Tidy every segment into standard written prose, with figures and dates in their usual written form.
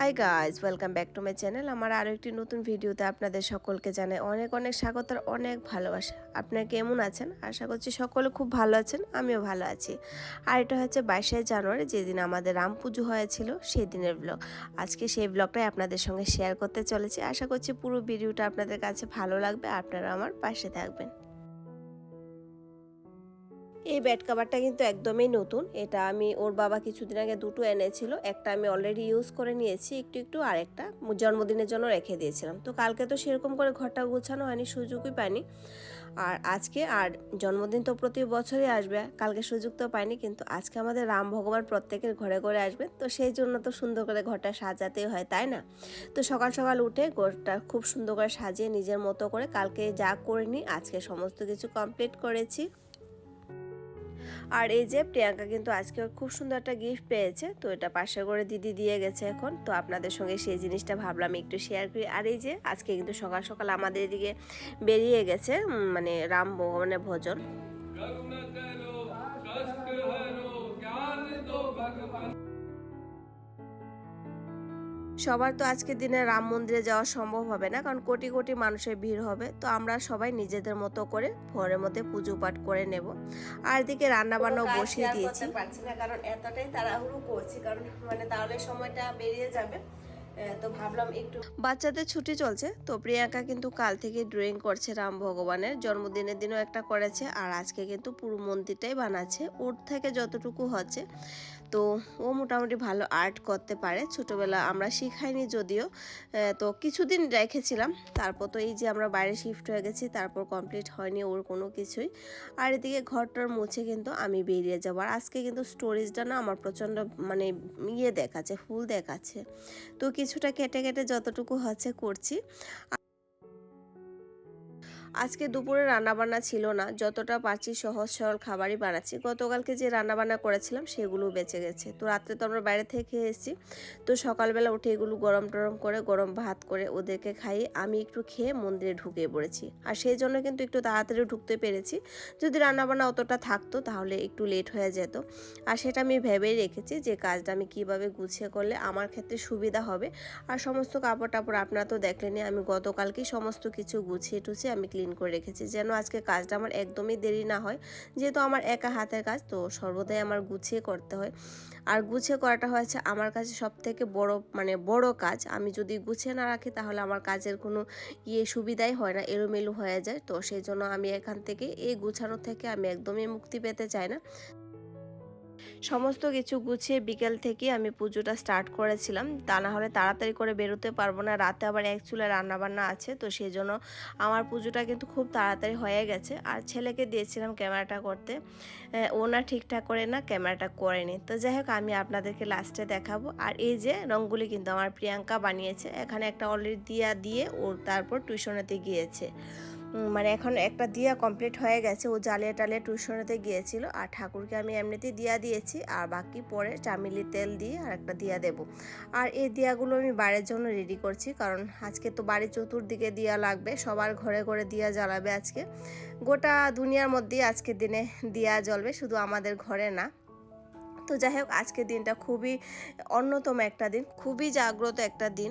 Hi guys, welcome back to my channel. আমার আরও একটি নতুন ভিডিওতে আপনাদের সকলকে জানাই অনেক অনেক স্বাগত আর অনেক ভালোবাসা। আপনারা কেমন আছেন? আশা করছি সকলে খুব ভালো আছেন, আমিও ভালো আছি। আর এটা হচ্ছে 22শে জানুয়ারি, যেদিন আমাদের রাম পুজো হয়েছিল সেই দিনের ব্লগ। আজকে সেই ব্লগটাই আপনাদের সঙ্গে শেয়ার করতে চলেছি। আশা করছি পুরো ভিডিওটা আপনাদের কাছে ভালো লাগবে, আপনারা আমার পাশে থাকবেন। এই বেড কাভারটা কিন্তু একদমই নতুন। এটা আমি ওর বাবা কিছুদিন আগে দুটো এনেছিল। একটা আমি অলরেডি ইউজ করে নিয়েছি একটু একটু, আর একটা জন্মদিনের জন্য রেখে দিয়েছিলাম। তো কালকে তো সেরকম করে ঘরটা গোছানো হয়নি, সুযোগই পাইনি। আর আজকে আর জন্মদিন তো প্রতি বছরই আসবে, কালকে সুযোগ তো পাইনি, কিন্তু আজকে আমাদের রাম ভগবান প্রত্যেকের ঘরে ঘরে আসবে, তো সেই জন্য তো সুন্দর করে ঘরটা সাজাতেই হয়, তাই না? তো সকাল সকাল উঠে ঘরটা খুব সুন্দর করে সাজিয়ে নিজের মতো করে কালকে যা করিনি আজকে সমস্ত কিছু কমপ্লিট করেছি। আর এই যে প্রিয়াঙ্কা কিন্তু আজকে খুব সুন্দর একটা গিফট পেয়েছে, তো এটা পাশে করে দিদি দিয়ে গেছে এখন। তো আপনাদের সঙ্গে সেই জিনিসটা ভাবলাম একটু শেয়ার করি। আর এই যে আজকে কিন্তু সকাল সকাল আমাদের এদিকে বেরিয়ে গেছে মানে রাম ভগবানের ভজন। সবার তো আজকের দিনে রাম মন্দিরে যাওয়া সম্ভব হবে না, কারণ কোটি কোটি মানুষের ভিড় হবে। তো আমরা সবাই নিজেদের মতো করে ঘরের মধ্যে পুজো পাঠ করে নেব। আর এদিকে রান্না বান্নাও বসিয়ে দিয়েছি, পারছি না কারণ এতটাই তাড়াহুড়ো করছি, কারণ মানে তাহলে সময়টা বেরিয়ে যাবে। তো ভাবলাম একটু, বাচ্চাদের ছুটি চলছে, তো প্রিয়াঙ্কা কিন্তু কাল থেকে ড্রয়িং করছে রাম ভগবানের জন্মদিনের দিনও একটা করেছে, আর আজকে কিন্তু পুরো মন্দিরটাই বানাচ্ছে ওর থেকে যতটুকু হচ্ছে। তো ও মোটামুটি ভালো আর্ট করতে পারে, ছোটোবেলা আমরা শিখাইনি যদিও। তো কিছুদিন রেখেছিলাম, তারপর তো এই যে আমরা বাইরে শিফট হয়ে গেছি, তারপর কমপ্লিট হয়নি ওর কোনো কিছুই। আর এদিকে ঘরটার মুছে কিন্তু আমি বেরিয়ে যাবো। আর আজকে কিন্তু স্টোরেজটা না আমার প্রচণ্ড মানে দেখাচ্ছে, ফুল দেখাচ্ছে। তো কিছুটা কেটে কেটে যতটুকু হচ্ছে করছি। আজকে দুপুরে রান্নাবান্না ছিল না, যতটা পারছি সহজ সরল খাবারই বানাচ্ছি। গতকালকে যে রান্নাবান্না করেছিলাম সেগুলো বেঁচে গেছে, তো রাত্রে তো আমরা বাইরে থেকে খেয়ে এসেছি। তো সকালবেলা উঠে এগুলো গরম টরম করে গরম ভাত করে ওদেরকে খাইয়ে আমি একটু খেয়ে মন্দিরে ঢুকে পড়েছি। আর সেই জন্য কিন্তু একটু তাড়াতাড়ি ঢুকতে পেরেছি। যদি রান্নাবান্না অতটা থাকতো তাহলে একটু লেট হয়ে যেত। আর সেটা আমি ভেবেই রেখেছি যে কাজটা আমি কিভাবে গুছিয়ে করলে আমার ক্ষেত্রে সুবিধা হবে। আর সমস্ত কাপড় টাপড় আপনারা তো দেখলেনি, আমি গতকালকেই সমস্ত কিছু গুছিয়ে টুছিয়ে আমি ক্লিন করে রেখেছি, যেন আজকে কাজটা আমার একদমই দেরি না হয়। যেহেতু আমার একা হাতের কাজ, তো সর্বদাই আমার গুছিয়ে করতে হয়। আর গুছিয়ে করাটা হয়েছে আমার কাছে সব থেকে বড় কাজ। আমি যদি গুছিয়ে না রাখি তাহলে আমার কাজের কোনো সুবিধাই হয় না, এলোমেলো হয়ে যায়। তো সেই জন্য আমি এখান থেকে এই গুছানো থেকে আমি একদমই মুক্তি পেতে চাই না। সমস্ত কিছু গুছিয়ে বিকেল থেকে আমি পুজোটা স্টার্ট করেছিলাম, তা না হলে তাড়াতাড়ি করে বেরোতে পারবো না। রাতে আবার এক চুলায় রান্নাবান্না আছে, তো সেই জন্য আমার পুজোটা কিন্তু খুব তাড়াতাড়ি হয়ে গেছে। আর ছেলেকে দিয়েছিলাম ক্যামেরাটা করতে, ও না ঠিকঠাক করে না ক্যামেরাটা করেনি। তো যাই হোক, আমি আপনাদেরকে লাস্টে দেখাবো। আর এই যে রঙগুলি কিন্তু আমার প্রিয়াঙ্কা বানিয়েছে। এখানে একটা অলরেডি দিয়া দিয়ে ও তারপর টিউশনেতে গিয়েছে। মানে এখন একটা দিয়া কমপ্লিট হয়ে গেছে, ও জ্বালিয়ে টালিয়ে টিউশনেতে গিয়েছিল। আর ঠাকুরকে আমি এমনিতেই দিয়া দিয়েছি, আর বাকি পরে চামিলি তেল দিয়ে আর একটা দিয়া দেব। আর এই দিয়াগুলো আমি বাড়ির জন্য রেডি করছি, কারণ আজকে তো বাড়ির চতুর্দিকে দিয়া লাগবে, সবার ঘরে ঘরে দিয়া জ্বালাবে আজকে। গোটা দুনিয়ার মধ্যেই আজকের দিনে দিয়া জ্বলবে, শুধু আমাদের ঘরে না। তো যাই হোক, আজকের দিনটা খুবই অন্যতম একটা দিন, খুবই জাগ্রত একটা দিন।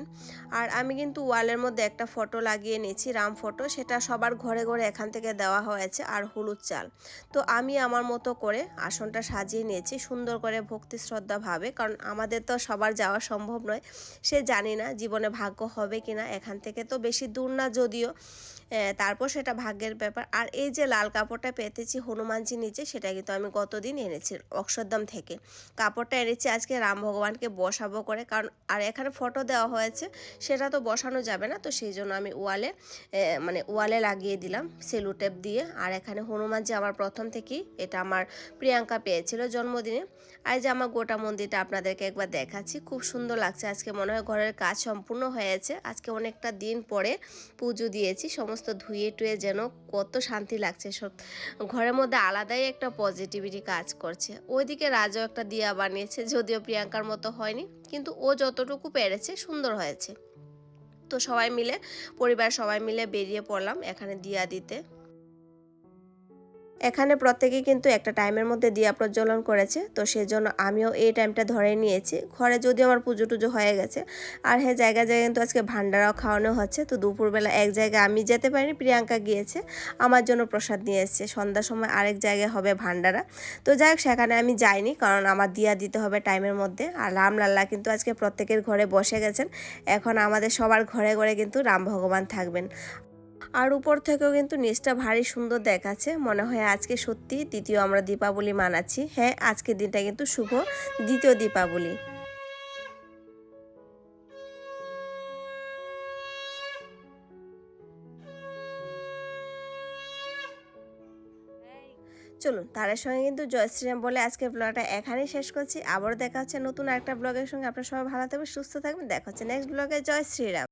আর আমি কিন্তু ওয়ালের মধ্যে একটা ফটো লাগিয়ে নিয়েছি, রাম ফটো, সেটা সবার ঘরে ঘরে এখান থেকে দেওয়া হয়েছে, আর হলুদ চাল। তো আমি আমার মতো করে আসনটা সাজিয়ে নিয়েছি সুন্দর করে ভক্তি শ্রদ্ধা ভাবে, কারণ আমাদের তো সবার যাওয়া সম্ভব নয়। সে জানি না জীবনে ভাগ্য হবে কিনা, এখান থেকে তো বেশি দূর না যদিও, তারপর সেটা ভাগ্যের ব্যাপার। আর এই যে লাল কাপড়টা পেতেছি হনুমানজি নিচে, সেটা কিন্তু আমি গতদিন এনেছি অক্ষরধাম থেকে। কাপড়টা এনেছি আজকে রাম ভগবানকে বসাবো করে, কারণ আর এখানে ফটো দেওয়া হয়েছে, সেটা তো বসানো যাবে না। তো সেই জন্য আমি ওয়ালে লাগিয়ে দিলাম সেলো টেপ দিয়ে। আর এখানে হনুমানজি আমার প্রথম থেকেই, এটা আমার প্রিয়াঙ্কা পেয়েছিল জন্মদিনে। আর যে আমার গোটা মন্দিরটা আপনাদেরকে একবার দেখাচ্ছি, খুব সুন্দর লাগছে। আজকে মনে হয় ঘরের কাজ সম্পূর্ণ হয়েছে, আজকে অনেকটা দিন পরে পুজো দিয়েছি, সমস্ত ধুয়ে টুয়ে যেন কত শান্তি লাগছে। সব ঘরের মধ্যে আলাদাই একটা পজিটিভিটি কাজ করছে। ওইদিকে রাজও একটা দিয়া বানিয়েছে, যদিও প্রিয়াঙ্কার মতো হয়নি, কিন্তু ও যতটুকু পেরেছে সুন্দর হয়েছে। তো পরিবার সবাই মিলে বেরিয়ে পড়লাম এখানে দিয়া দিতে। এখানে প্রত্যেকেই কিন্তু একটা টাইমের মধ্যে দিয়া প্রজ্বলন করেছে, তো সেজন্য আমিও এই টাইমটা ধরে নিয়েছি। ঘরে যদিও আমার পুজো টুজো হয়ে গেছে, আর হ্যাঁ জায়গায় জায়গায় কিন্তু আজকে ভান্ডারাও খাওয়ানো হচ্ছে। তো দুপুরবেলা এক জায়গায় আমি যেতে পারিনি, প্রিয়াঙ্কা গিয়েছে আমার জন্য প্রসাদ নিয়ে এসেছে। সন্ধ্যার সময় আরেক জায়গায় হবে ভান্ডারা। তো যাই হোক সেখানে আমি যাইনি, কারণ আমার দিয়া দিতে হবে টাইমের মধ্যে। আর রাম লাল্লা কিন্তু আজকে প্রত্যেকের ঘরে বসে গেছেন। এখন আমাদের সবার ঘরে ঘরে কিন্তু রাম ভগবান থাকবেন। আর উপর থেকেও কিন্তু নিচটা ভারী সুন্দর দেখাচ্ছে, মনে হয় আজকে সত্যি দ্বিতীয় আমরা দীপাবলি মানাচ্ছি। হ্যাঁ, আজকের দিনটা কিন্তু শুভ দ্বিতীয় দীপাবলি। চলুন তাদের সঙ্গে কিন্তু জয় শ্রীরাম বলে আজকের ব্লগটা এখানেই শেষ করছি। আবারও দেখা হচ্ছে নতুন একটা ব্লগের সঙ্গে। আপনারা সবাই ভালো থাকবেন, সুস্থ থাকবেন। দেখা হচ্ছে নেক্সট ব্লগে। জয় শ্রীরাম।